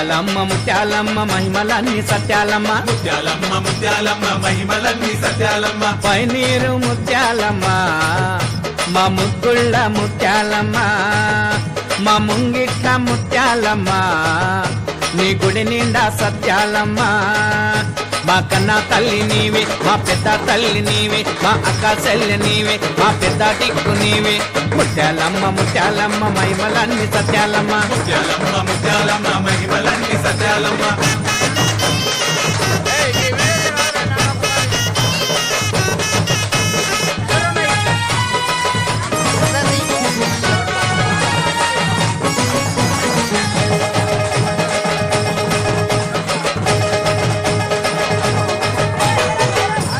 ముత్యాలమ్మ ముత్యాలమ్మ మహిమలన్నీ సత్యాలమ్మ ముత్యాలమ్మ ముత్యాలమ్మ మహిమలన్నీ సత్యాలమ్మ పైనీరు ముత్యాలమ్మ మా ముగ్గుళ్ళ ముత్యాలమ్మ మా ముంగిట్ల ముత్యాలమ్మ నీ గుడి నిండా సత్యాలమ్మ మా కన్నా తల్లి నీవే మా పెద్ద తల్లి నీవే మా అక్క చెల్లి నీవే మా పెద్ద దిక్కు నీవే ముత్యాలమ్మ ముత్యాలమ్మ మహిమలన్నీ సత్యాలమ్మ ముత్యాలమ్మ ముత్యాలమ్మ మహిమలన్నీ సత్యాలమ్మ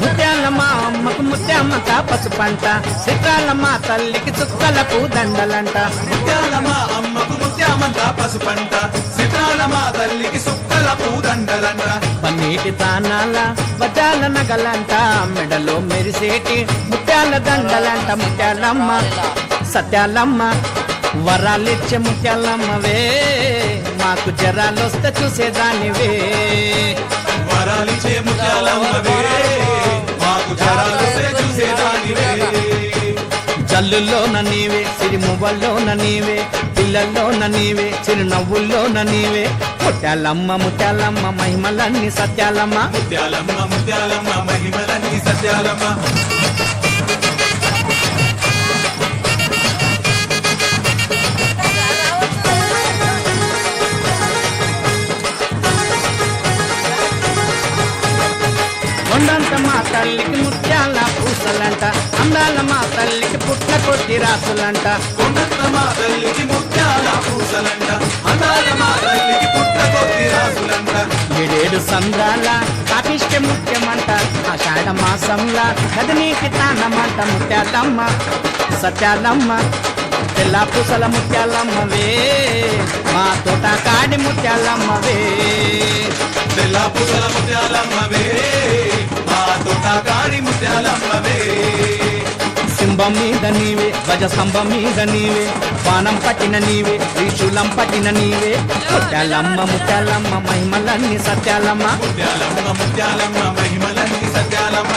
ముత్యాలమ్మ పసు పంట చిత్రాలమ్మ తల్లికి చుక్కలకు దండలంట ముత్యాలమ్మ అమ్మకు ముత్యామంత పసుపంట చిత్రాలమ్మ తల్లికి సుక్కల పూదండలంట పన్నీటి తానాల వజాల నగలంట మెడలో మెరిసేటి ముత్యాల దండలంట ముత్యాలమ్మ సత్యాలమ్మ వరాలిచ్చే ముత్యాలమ్మవే మాకు జరాలొస్తే చూసేదానివే వరాలిచ్చే ముత్యాలమ్మవే మాకు జరాలొస్తే చూసేదానివే జల్లుల్లోన నీవే సిరిమువ్వల్లోన నీవే పిల్లల్లోన నీవే చిరునవ్వుల్లోన నీవే ముత్యాలమ్మ ముత్యాలమ్మ మహిమలన్నీ సత్యాలమ్మ ముత్యాలమ్మ ముత్యాలమ్మ మహిమలన్నీ సత్యాలమ్మ కొండంత మా తల్లికి ముత్యాల పూసలంట అందాల మా తల్లికి పుట్ల కొద్ది రాసులంట కొండంత మా తల్లికి ముత్యాల పూసలంట అందాల మా తల్లికి పుట్ల కొద్ది రాసులంట ఏడేడు సంద్రాల కాపిష్ట ముత్యమంట ఆషాఢ మాసంలా కదనీకి తానమంట ముత్యాలమ్మ సత్యాలమ్మ తెల్ల పూసల ముత్యాలమ్మవే మా తోట కాడి ముత్యాలమ్మవే తెల్ల పూసల ముత్యాలమ్మవే మా తోట కాడి ముత్యాలమ్మవే సింహం మీద నీవే గజస్తంభం మీద నీవే పానం పట్టిన నీవే త్రిశూలం పట్టిన నీవే ముత్యాలమ్మ ముత్యాలమ్మ మహిమలన్నీ సత్యాలమ్మ ముత్యాలమ్మ ముత్యాలమ్మ మహిమలన్నీ సత్యాలమ్మ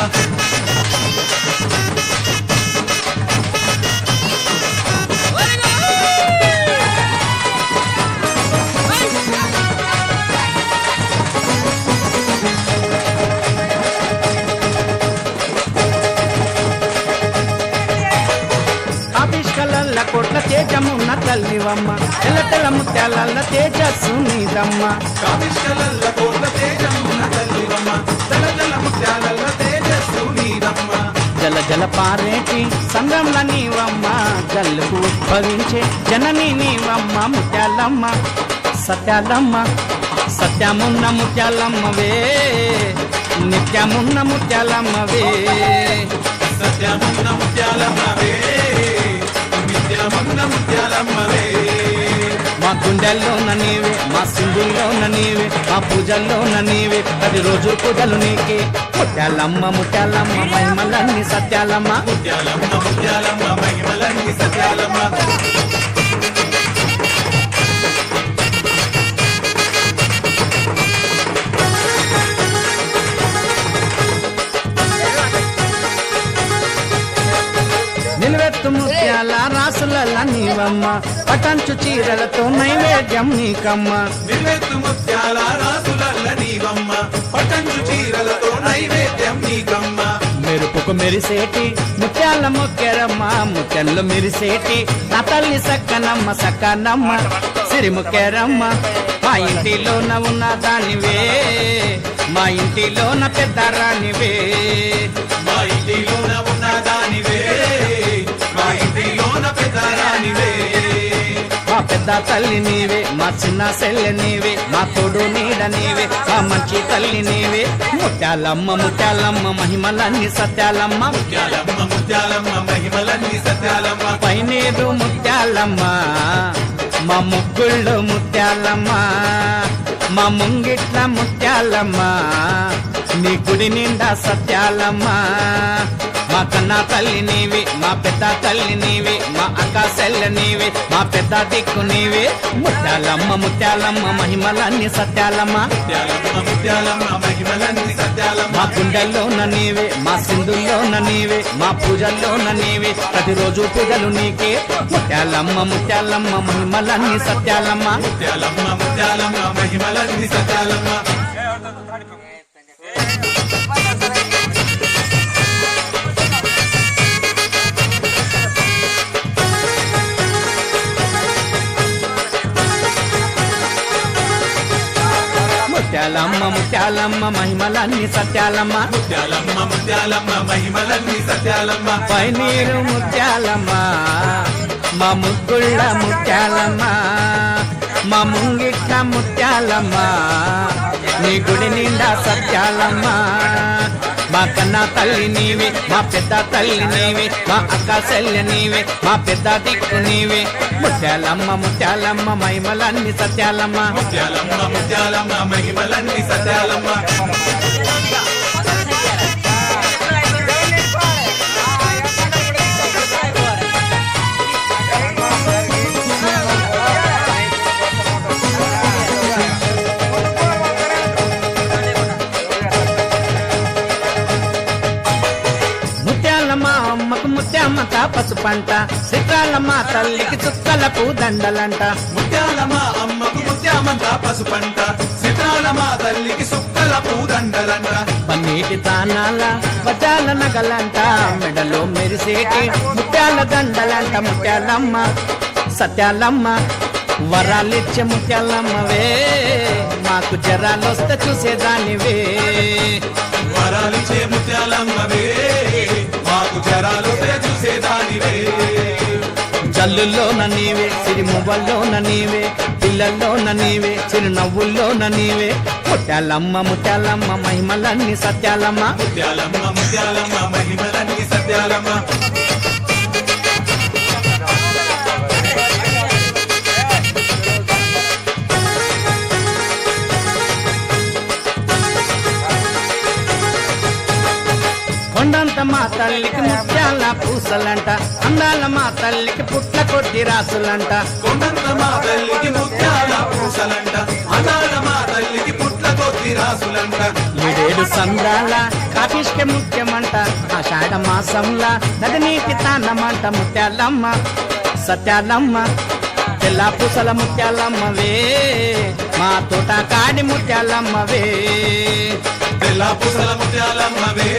ఆపిష్కలల్ల కోట్ల తేజమున్న తల్లివమ్మ తెల్ల తెల్ల ముత్యాలల్ల తేజస్సు నీదమ్మ కామిష్కలల్ల కోట్ల తేజమున్న తల్లివమ్మ తెల్ల తెల్ల ముత్యాలల్ల తేజస్సు నీదమ్మ జల జల పారేటి సంద్రంల నీవమ్మ జల్లుకు ఉద్భవించే జనని నీవమ్మ ముత్యాలమ్మ సత్యాలమ్మ సత్యమున్న ముత్యాలమ్మవే నిత్యమున్న ముత్యాలమ్మవే సత్యమున్న ముత్యాలమ్మవే నిత్యమున్న ముత్యాలమ్మవే మా గుండెల్లోన నీవే మా సింధుల్లోన నీవే మా పూజల్లోన నీవే 10 రోజు పూజలు నీకే ముత్యాలమ్మ ముత్యాలమ్మ మహిమలన్నీ సత్యాలమ్మ ముత్యాలమ్మ ముత్యాలమ్మ మహిమలన్నీ సత్యాలమ్మ నిలువెత్తు ముత్యాల రాసులల్ల నీవమ్మ పటంచు చీరలతో నైవేద్యం నీకమ్మ నిలువెత్తు ముత్యాల రాసులల్ల నీవమ్మ పటంచు చీరలతో నైవేద్యం నీకమ్మ మెరుపుకు మెరిసేటి ముత్యాల మొక్కెరమ్మ ముత్యంలో మెరిసేటి నా తల్లి సక్కనమ్మ సక్కనమ్మ సిరి ముక్కెరమ్మ మా ఇంటిలోన ఉన్న దానివే మా ఇంటిలోన పెద్ద రానివే మా ఇంటిలోన ఉన్న దానివే మా ఇంటిలోన పెద్ద రానివే మా పెద్ద తల్లి నీవే మా చిన్న సెల్లె నీవే మా తోడు నీడ నీవే మా మంచి తల్లి నీవే ముత్యాలమ్మ ముత్యాలమ్మ మహిమలన్నీ సత్యాలమ్మ ముత్యాలమ్మ ముత్యాలమ్మ మహిమలన్నీ సత్యాలమ్మ పైనేరు ముత్యాలమ్మ మా ముగ్గుళ్ళు ముత్యాలమ్మ మా ముంగిట్ల ముత్యాలమ్మ నీ గుడి నిండా సత్యాలమ్మ మా కన్నా తల్లి నీవే మా పెద్ద తల్లి నీవే మా అక్క చెల్లె నీవే మా పెద్ద దిక్కు నీవే ముత్యాలమ్మ ముత్యాలమ్మ మహిమలన్నీ సత్యాలమ్మ ముత్యాలమ్మ ముత్యాలమ్మ మహిమలన్నీ సత్యాలమ్మ మా గుండెల్లోన నీవే మా సింధుల్లోన నీవే మా పూజల్లోన నీవే ప్రతిరోజు పూజలు నీకే ముత్యాలమ్మ ముత్యాలమ్మ మహిమలన్నీ సత్యాలమ్మ ముత్యాలమ్మ ముత్యాలమ్మ మహిమలన్నీ సత్యాలమ్మ ముత్యాలమ్మ ముత్యాలమ్మ మహిమలన్నీ సత్యాలమ్మ ముత్యాలమ్మ ముత్యాలమ్మ మహిమలన్నీ సత్యాలమ్మ పైనీరు ముత్యాలమ్మ మా ముగ్గుళ్ళ ముత్యాలమ్మ మా ముంగిట్ల ముత్యాలమ్మ నీ గుడి నిండా సత్యాలమ్మ మా కన్నా తల్లి నీవే మా పెద్ద తల్లి నీవే మా అక్క చెల్లె నీవే మా పెద్ద దిక్కు నీవే ముత్యాలమ్మ ముత్యాలమ్మ మహిమలన్నీ సత్యాలమ్మ ముత్యాలమ్మ ముత్యాలమ్మ మహిమలన్నీ సత్యాలమ్మ ముత్యాలమ్మ అమ్మకు ముత్యామ్మ తాపసు పంట సిట్రాలమ్మ తల్లికి చుక్కలకు దండలంట ముత్యాలమ్మ అమ్మకు ముత్యామంతా పసుపంట సితాలమ్మ తల్లికి సుక్కల పూదండలంట పన్నీటి తానాల వజాల నగలంట మెడలో మెరిసేటి ముత్యాల దండలంట ముత్యాలమ్మ సత్యాలమ్మ వరాలిచ్చే ముత్యాలమ్మవే మాకు జరాలొస్తే చూసేదానివే వరాలిచ్చే ముత్యాలమ్మవే మాకు జరాలు చూసేదానివే జల్లుల్లోన నీవే సిరిమువ్వల్లోన నీవే పిల్లల్లోన నీవే చిరునవ్వుల్లోన నీవే ముత్యాలమ్మ ముత్యాలమ్మ మహిమలన్నీ సత్యాలమ్మ ముత్యాలమ్మ ముత్యాలమ్మ మహిమలన్నీ సత్యాలమ్మ కొండంత మా తల్లికి ముత్యాల పూసలంట అందాల మా తల్లికి పుట్ల కొద్ది రాసులంట కొండంత మా తల్లికి ముత్యాల పూసలంట అనాల మా తల్లికి పుట్ల కొద్ది రాసులంట ఏడేడు సంద్రాల కాపిష్క ముత్యమంట ఆషాఢ మాసంలా నది నీటి తానమంట ముత్యాలమ్మ సత్యాలమ్మ తెల్ల పూసల ముత్యాలమ్మవే మా తోట కాడి ముత్యాలమ్మవే తెల్ల పూసల ముత్యాలమ్మవే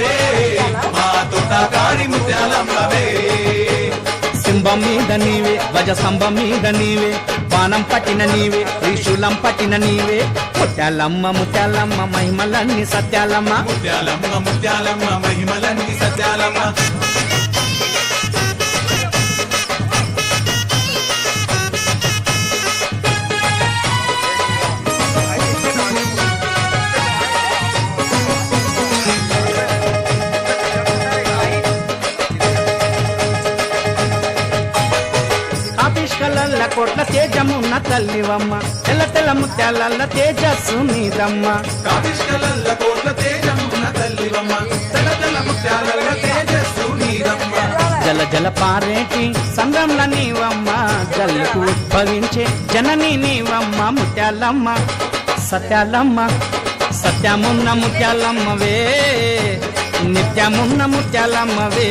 మా తోట కాడి ముత్యాలమ్మవే సింహం మీద నీవే గజ స్తంభం మీద నీవే బాణం పట్టిన నీవే త్రిశూలం పట్టిన నీవే ముత్యాలమ్మ ముత్యాలమ్మ మహిమలన్నీ సత్యాలమ్మ ముత్యాలమ్మ ముత్యాలమ్మ మహిమలన్నీ సత్యాలమ్మ కాపిష్కలల్ల కోట్ల తేజమున్న తల్లివమ్మ తెల్ల తెల్ల ముత్యాలల్ల తేజస్సు నీదమ్మ కాపిష్కలల్ల కోట్ల తేజమున్న తల్లివమ్మ తెల్ల తెల్ల ముత్యాలల్ల తేజస్సు నీదమ్మ జల జల పారేటి సంగంల నీవమ్మ జల్లుకు ఉద్భవించే జనని నీవమ్మ ముత్యాలమ్మ సత్యాలమ్మ సత్యమున్న ముత్యాలమ్మవే నిత్యమున్న ముత్యాలమ్మవే